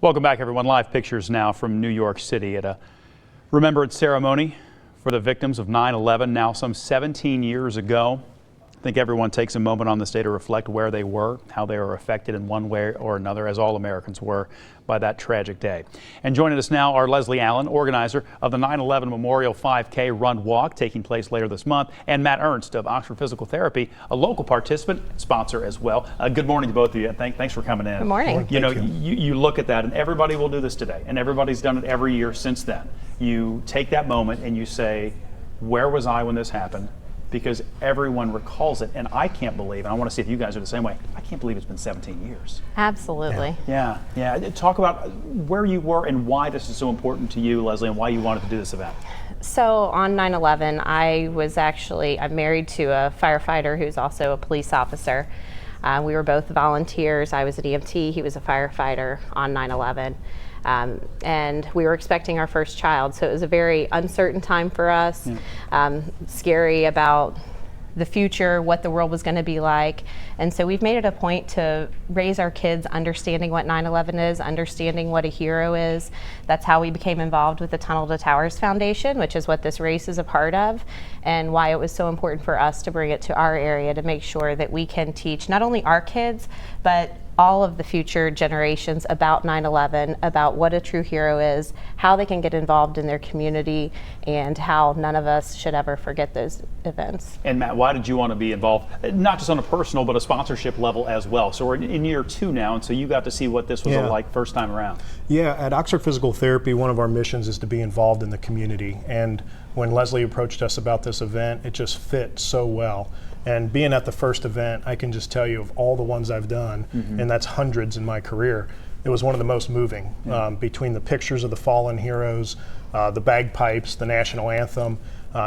Welcome back, everyone. Live pictures now from New York City at a remembrance ceremony for the victims of 9/11, now some 17 years ago. I think everyone takes a moment on this day to reflect where they were, how they were affected in one way or another, as all Americans were, by that tragic day. And joining us now are Leslie Allen, organizer of the 9/11 Memorial 5K Run Walk, taking place later this month, and Matt Ernst of Oxford Physical Therapy, a local participant, sponsor as well. Good morning to both of you. Thanks for coming in. Good morning. You look at that, and everybody will do this today, and everybody's done it every year since then. You take that moment and you say, where was I when this happened? Because everyone recalls it, and I can't believe, and I want to see if you guys are the same way, I can't believe it's been 17 years. Absolutely. Yeah. Talk about where you were and why this is so important to you, Leslie, and why you wanted to do this event. So on 9/11, I'm married to a firefighter who's also a police officer. We were both volunteers. I was an EMT, he was a firefighter on 9/11. And we were expecting our first child, so it was a very uncertain time for us, scary about the future, what the world was going to be like. And so we've made it a point to raise our kids understanding what 9/11 is, understanding what a hero is. That's how we became involved with the Tunnel to Towers Foundation, which is what this race is a part of, and why it was so important for us to bring it to our area to make sure that we can teach not only our kids, but all of the future generations about 9/11, about what a true hero is, how they can get involved in their community, and how none of us should ever forget those events. And Matt, why did you want to be involved, not just on a personal, but a sponsorship level as well? So we're in year 2 now, and so you got to see what this was like first time around. Yeah, at Oxford Physical Therapy, one of our missions is to be involved in the community. And when Leslie approached us about this event, it just fit so well. And being at the first event, I can just tell you of all the ones I've done, and that's hundreds in my career, it was one of the most moving. Between the pictures of the fallen heroes, the bagpipes, the national anthem,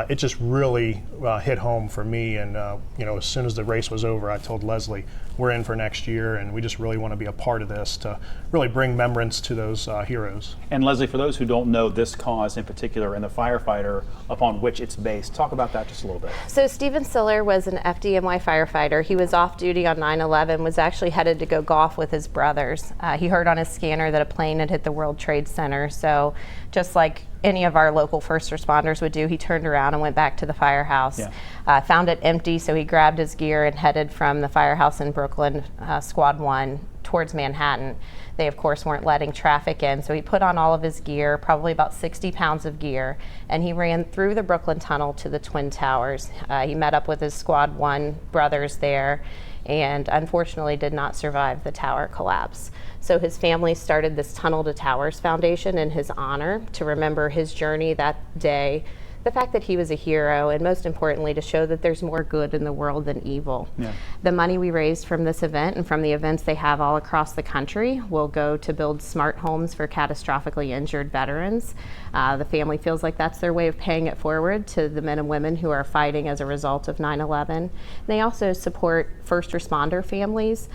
it just really hit home for me. And as soon as the race was over, I told Leslie, we're in for next year, and we just really want to be a part of this to really bring remembrance to those heroes. And Leslie, for those who don't know this cause in particular and the firefighter upon which it's based, talk about that just a little bit. So Stephen Siller was an FDNY firefighter. He was off duty on 9/11, was actually headed to go golf with his brothers. He heard on his scanner that a plane had hit the World Trade Center. So just like any of our local first responders would do, he turned around and went back to the firehouse. Found it empty, so he grabbed his gear and headed from the firehouse in Brooklyn, Squad 1, towards Manhattan. They, of course, weren't letting traffic in, so he put on all of his gear, probably about 60 pounds of gear, and he ran through the Brooklyn Tunnel to the Twin Towers. He met up with his Squad 1 brothers there, and unfortunately did not survive the tower collapse. So his family started this Tunnel to Towers Foundation in his honor to remember his journey that day, the fact that he was a hero, and most importantly, to show that there's more good in the world than evil. The money we raised from this event and from the events they have all across the country will go to build smart homes for catastrophically injured veterans. The family feels like that's their way of paying it forward to the men and women who are fighting as a result of 9/11. They also support first responder families,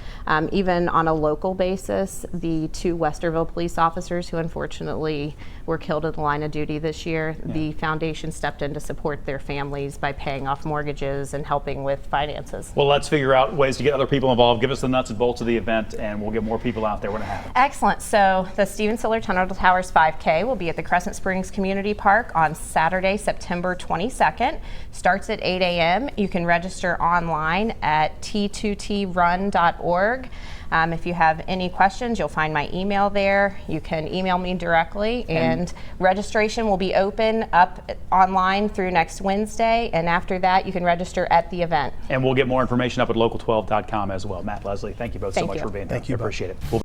even on a local basis. The 2 Westerville police officers who unfortunately were killed in the line of duty this year, the foundation stepped in to support their families by paying off mortgages and helping with finances. Well, let's figure out ways to get other people involved. Give us the nuts and bolts of the event, and we'll get more people out there when it happens. Excellent. So the Stephen Siller Tunnel to Towers 5K will be at the Crescent Springs Community Park on Saturday, September 22nd. Starts at 8 a.m. You can register online at t2trun.org. If you have any questions, you'll find my email there. You can email me directly, and registration will be open up online through next Wednesday, and after that you can register at the event. And we'll get more information up at local12.com as well. Matt, Leslie, thank you both so much for being here. Thank you. I appreciate it.